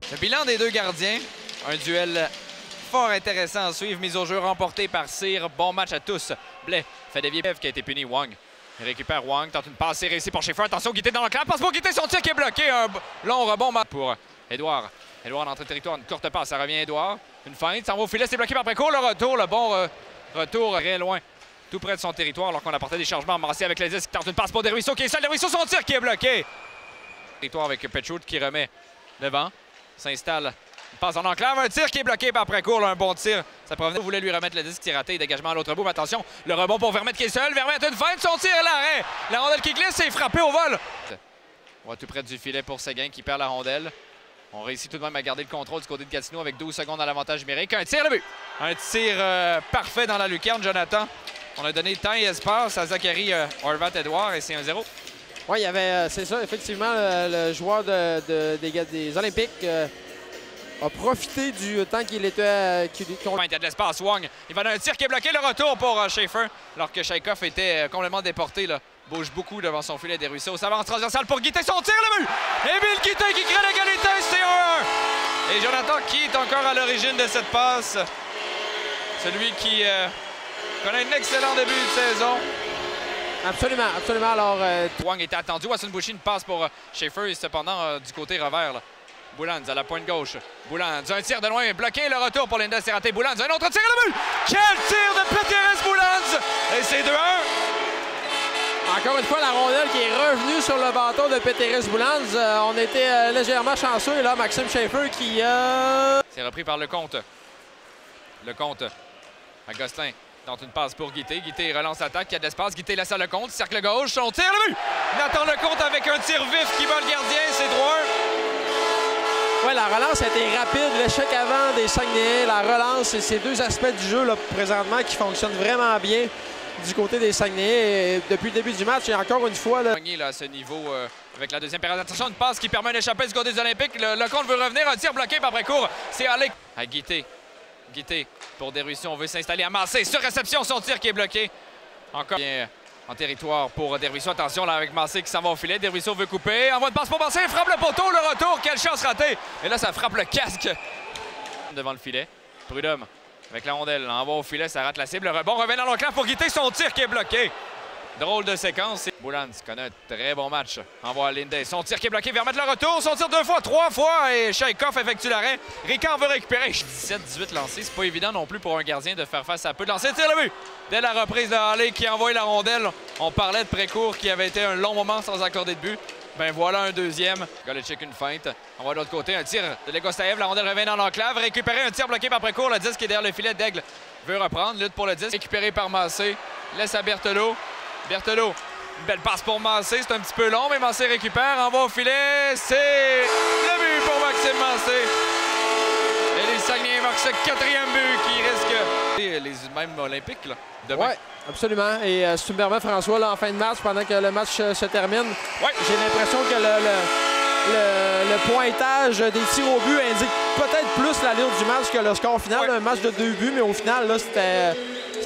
Le bilan des deux gardiens, un duel fort intéressant à suivre. Mise au jeu remportée par Cyr. Bon match à tous. Blais fait dévier Pev qui a été puni. Wang il récupère Wang, tente une passe réussie pour Schaefer. Attention, Guité dans le clan. Passe pour Guité, son tir qui est bloqué. Un long rebond pour Édouard. Édouard en entrée de territoire, une courte passe. Ça revient Édouard. Une feinte, ça va au filet, c'est bloqué par Précourt. Le retour, le bon retour très loin, tout près de son territoire, alors qu'on apportait des changements. Massé avec les 10 qui tente une passe pour Desruisseaux qui est seul. Desruisseaux, son tir qui est bloqué. Territoire avec Petchout qui remet devant. S'installe. Passe en enclave, un tir qui est bloqué par Précourt, un bon tir. Ça provenait, voulait lui remettre le disque, tir raté, dégagement à l'autre bout. Mais attention, le rebond pour Vermette qui est seul. Vermette une feinte, son tir, l'arrêt. La rondelle qui glisse et frappé au vol. On va tout près du filet pour Séguin qui perd la rondelle. On réussit tout de même à garder le contrôle du côté de Gatineau avec 12 secondes à l'avantage numérique. Un tir, le but. Un tir parfait dans la lucarne, Jonathan. On a donné temps et espace à Zachary Horvat-Edouard et c'est 1-0. Oui, il y avait, c'est ça, effectivement, le joueur des Olympiques a profité du temps qu'il était... Il y a de l'espace, Wang. Il va dans un tir qui est bloqué, le retour pour Schaefer, alors que Shaikov était complètement déporté. Là. Bouge beaucoup devant son filet des Ruisseaux. Ça avance transversal pour Guité, son tir, le but! Émile Guité qui crée l'égalité, c'est 1-1. Et Jonathan qui est encore à l'origine de cette passe. Celui qui connaît un excellent début de saison. Absolument, absolument. Alors, Wang était attendu. Wasson Boucher, une passe pour Schaefer, cependant du côté revers. Là. Boulands à la pointe gauche. Boulands, un tir de loin, bloqué, le retour pour Linda, c'est raté. Boulands, un autre tir, le but! Quel tir de Péteres Boulands! Et c'est 2-1. Encore une fois, la rondelle qui est revenue sur le bâton de Péteres Boulands. On était légèrement chanceux. Et là, Maxime Schaefer qui... C'est repris par Lecomte. Lecomte à Gosselin. Tente une passe pour Guité. Guité relance l'attaque. Il y a de l'espace. Guité laisse à Lecomte. Cercle gauche. Son tir, le but! Nathan Lecomte avec un tir vif qui bat le gardien. C'est 3-1. Oui, la relance a été rapide. L'échec avant des Saguenayens. La relance, c'est ces deux aspects du jeu là, présentement qui fonctionnent vraiment bien du côté des Saguenayens. Et depuis le début du match, et encore une fois... Là, à ce niveau avec la deuxième période. Attention, une passe qui permet d'échapper du côté des Olympiques. Lecomte veut revenir. Un tir bloqué par Précourt. C'est allé à Guité. Guité pour Desruisseaux. On veut s'installer à Massé. Sur réception, son tir qui est bloqué. Encore bien en territoire pour Desruisseaux. Attention là avec Massé qui s'en va au filet. Desruisseaux veut couper. Envoie de passe pour Massé. Frappe le poteau. Le retour. Quelle chance ratée. Et là, ça frappe le casque. Devant le filet. Prudhomme avec la rondelle. Envoie au filet. Ça rate la cible. Le rebond revient dans l'enclave pour Guité. Son tir qui est bloqué. Drôle de séquence. Boulands connaît un très bon match. Envoie à Linday. Son tir qui est bloqué. Vermette le retour. Son tir 2 fois, 3 fois. Et Shaikov effectue l'arrêt. Ricard veut récupérer. 17-18 lancés. C'est pas évident non plus pour un gardien de faire face à peu de lancers. Tire le but. Dès la reprise de Halley qui envoie la rondelle. On parlait de Précourt qui avait été un long moment sans accorder de but. Ben voilà un deuxième. Golichik une feinte. On va de l'autre côté. Un tir de Legostaev. La rondelle revient dans l'enclave. Récupérer un tir bloqué par Précourt. Le 10 qui est derrière le filet d'Aigle veut reprendre. Lutte pour le 10. Récupéré par Massé. Laisse à Berthelot. Berthelot, une belle passe pour Massé, c'est un petit peu long, mais Massé récupère, envoie au filet, c'est le but pour Maxime Massé. Et les Saguenayens marquent ce 4e but qui risque les mêmes Olympiques là, demain. Oui, absolument. Et si tu me permets, François, là, en fin de match, pendant que le match se termine, j'ai l'impression que le pointage des tirs au but indique peut-être plus l'allure du match que le score final. Un match de 2 buts, mais au final, là, c'était...